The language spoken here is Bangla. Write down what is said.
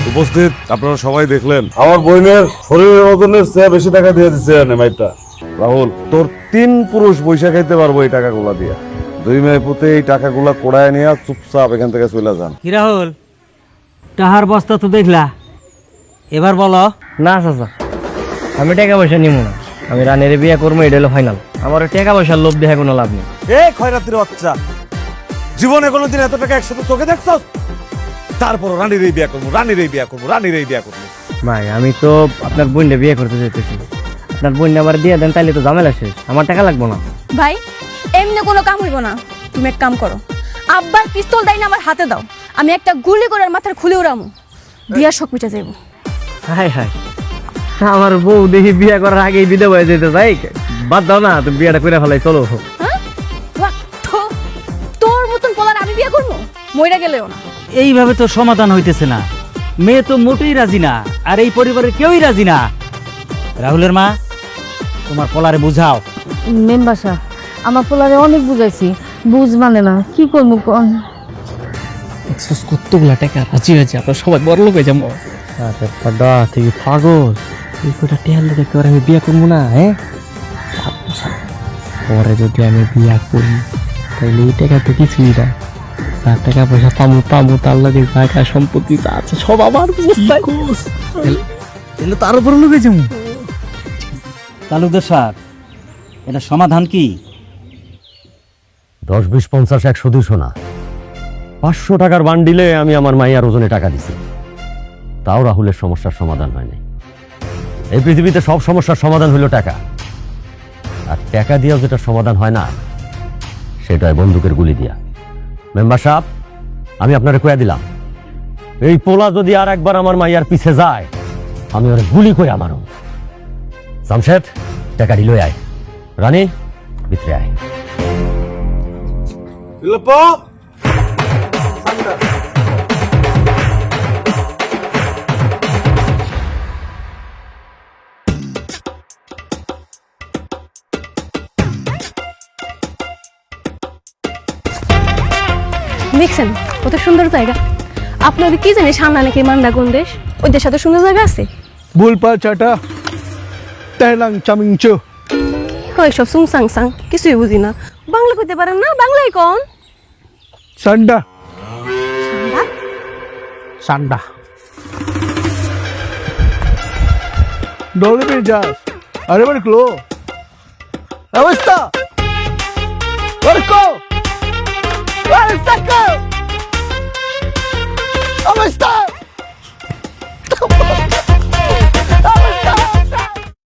উপস্থিত আপনারা সবাই দেখলেন আমার বোনের শরীরের ওজনের চেয়ে বেশি টাকা দিয়ে দিচ্ছে মাইটা। রাহুল, তোর 3 পুরুষ বৈশা খাইতে পারবো এই টাকাগুলা দিয়া। 2 মেয়ে পুঁতে এই টাকাগুলা কোড়ায় নিয়ে চুপচাপ এখান থেকে চলে যান। কি রাহুল, টাহার বস্তা তো দেখলা, এবার বলো। না চাচা, আমি টাকা পয়সা নিব না। আমি রানের বিয়ে করবো, এটা হলো ফাইনাল। আমার টাকা পয়সার লোভ দেখে কোনো লাভ নেই। খয়রাতির বাচ্চা, জীবনে কোনোদিন এত টাকা একসাথে চোখে দেখছ? তারপর রানীর এই বিয়ে করবো, রানীর এই বিয়ে করবো, রানীর এই বিয়ে করবো। ভাই, আমি তো আপনার বোনটা বিয়ে করতে যেতেছি। আপনার বোনটা আমার দিয়ে দেন, তাইলে তো ঝামেলা শেষ। আমার টাকা লাগবো না। ভাই, এমনি কোনো কাম হইব না। তুমি এক কাম করো, আব্বার পিস্তল দাই না আমার হাতে দাও, আমি একটা গুলি করে মাথার খুলে উড়ামু, বিয়ার শখ মিটে যাইব। হাই হাই, আমার বউ দেখি বিয়ে করার আগেই বিধবা হয়ে যেতে চাই। বাদ দাও না, তুমি বিয়েটা করে ফেলাই, চলো। হ্যাঁ, তোর মতন পোলার আমি বিয়ে করবো? মইরা গেলেও না। এইভাবে তো সমাধান হইতেছে না। মেয়ে তো মোটেই রাজি না, আর এই পরিবারের কেউই রাজি না। রাহুলের মা, তোমার পোলারে বুঝাও। মেম্বার সাহেব, আমার পোলারে অনেক বুঝাইছি, বুঝ মানে না, কি করবো কোন? কতগুলা টাকা রাজি হয়েছে, আপনার সবাই বড় লোক হয়ে যাবো। আরে দাদা, তুই পাগল? এই কটা টেয়ার লোক একেবারে আমি বিয়ে করবো না? হ্যাঁ, পরে যদি আমি বিয়ে করি তাহলে এই টাকা তো কিছুই না। তার টাকা পয়সা পামু তার লাগে জায়গা সম্পত্তি যা আছে সব আমার। তাহলে তার উপর লোকে যাবো। তালুকদার সাহেব, এটা সমাধান কি? 10, 20, 50, 100, 200 না, 500 টাকার বান্ডিলে আমি আমার মাইয়ার ওজনে টাকা দিছি। তাও রাহুলের সমস্যার সমাধান হয় নাই। এই পৃথিবীতে সব সমস্যার সমাধান হলো টাকা, আর টাকা দিয়েও যেটা সমাধান হয় না সেটা হয় বন্দুকের গুলি দিয়া। মেম্বার সাহেব, আমি আপনারে কইয়া দিলাম, এই পোলা যদি আর একবার আমার মাইয়ার পিছে যায়, আমি ওরে গুলি করে আমারও। জামশেদ, টাকা দিল আয়। রানী, ভিতরে আয়। দেখছেন কত সুন্দর জায়গা? আপনাদের কি জানি সামনে নাকি মান্ডা কোন দেশ? ওই দেশে তো সুন্দর জায়গা আছে। বুলপা চাটা টাইলাং চামিংচো। কি হয় সব সুং সাং সাং, কিছুই বুঝি না। বাংলা কইতে পারেন না? বাংলায় কোন? সান্ডা সান্ডা? সান্ডা ডলে যাস। আরে বারে ক্লো অবস্থা অবস্থা